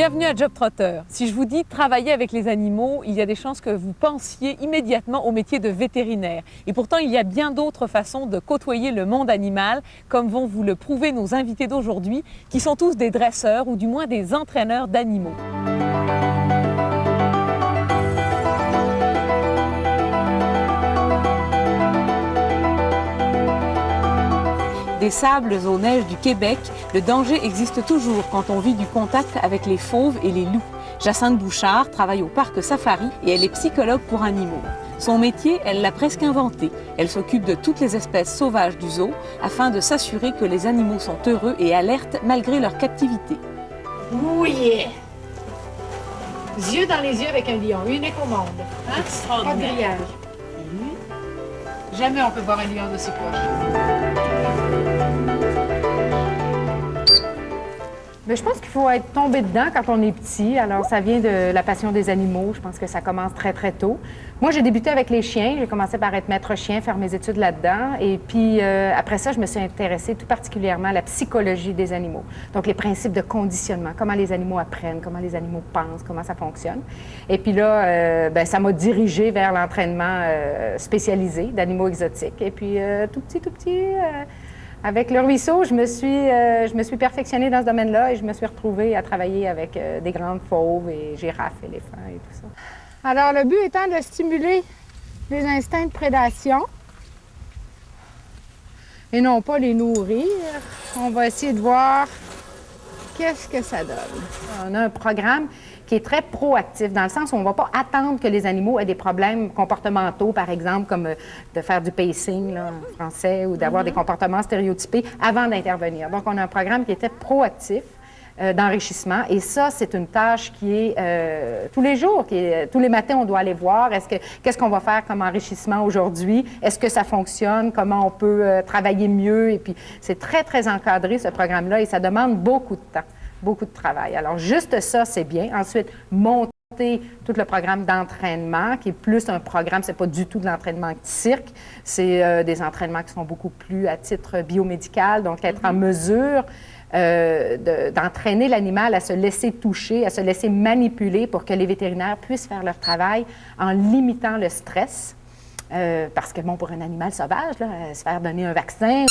Bienvenue à Job Trotter. Si je vous dis travailler avec les animaux, il y a des chances que vous pensiez immédiatement au métier de vétérinaire. Et pourtant, il y a bien d'autres façons de côtoyer le monde animal, comme vont vous le prouver nos invités d'aujourd'hui, qui sont tous des dresseurs ou du moins des entraîneurs d'animaux. Des sables aux neiges du Québec, le danger existe toujours quand on vit du contact avec les fauves et les loups. Jacinthe Bouchard travaille au parc Safari et elle est psychologue pour animaux. Son métier, elle l'a presque inventé. Elle s'occupe de toutes les espèces sauvages du zoo afin de s'assurer que les animaux sont heureux et alertes malgré leur captivité. Oui! Yeux dans les yeux avec un lion, unique au monde. Hein? Pas de grillage. Jamais on peut voir un lion d'aussi proche. Mais je pense qu'il faut être tombé dedans quand on est petit. Alors, ça vient de la passion des animaux. Je pense que ça commence très, très tôt. Moi, j'ai débuté avec les chiens. J'ai commencé par être maître chien, faire mes études là-dedans. Et puis, après ça, je me suis intéressée tout particulièrement à la psychologie des animaux. Donc, les principes de conditionnement, comment les animaux apprennent, comment les animaux pensent, comment ça fonctionne. Et puis là, ça m'a dirigée vers l'entraînement spécialisé d'animaux exotiques. Et puis, tout petit, avec le ruisseau, je me suis perfectionnée dans ce domaine-là et je me suis retrouvée à travailler avec des grandes fauves et girafes, éléphants et tout ça. Alors, le but étant de stimuler les instincts de prédation et non pas les nourrir. On va essayer de voir qu'est-ce que ça donne. On a un programme qui est très proactif, dans le sens où on ne va pas attendre que les animaux aient des problèmes comportementaux, par exemple, comme de faire du pacing là, en français, ou d'avoir des comportements stéréotypés avant d'intervenir. Donc, on a un programme qui était proactif d'enrichissement, et ça, c'est une tâche qui est tous les jours, tous les matins, on doit aller voir, qu'est-ce qu'on va faire comme enrichissement aujourd'hui, est-ce que ça fonctionne, comment on peut travailler mieux, et puis c'est très, très encadré, ce programme-là, et ça demande beaucoup de temps. Beaucoup de travail. Alors, juste ça, c'est bien. Ensuite, monter tout le programme d'entraînement, qui est plus un programme, c'est pas du tout de l'entraînement cirque, c'est des entraînements qui sont beaucoup plus à titre biomédical, donc être en mesure d'entraîner l'animal à se laisser toucher, à se laisser manipuler pour que les vétérinaires puissent faire leur travail en limitant le stress. Parce que, bon, pour un animal sauvage, là, se faire donner un vaccin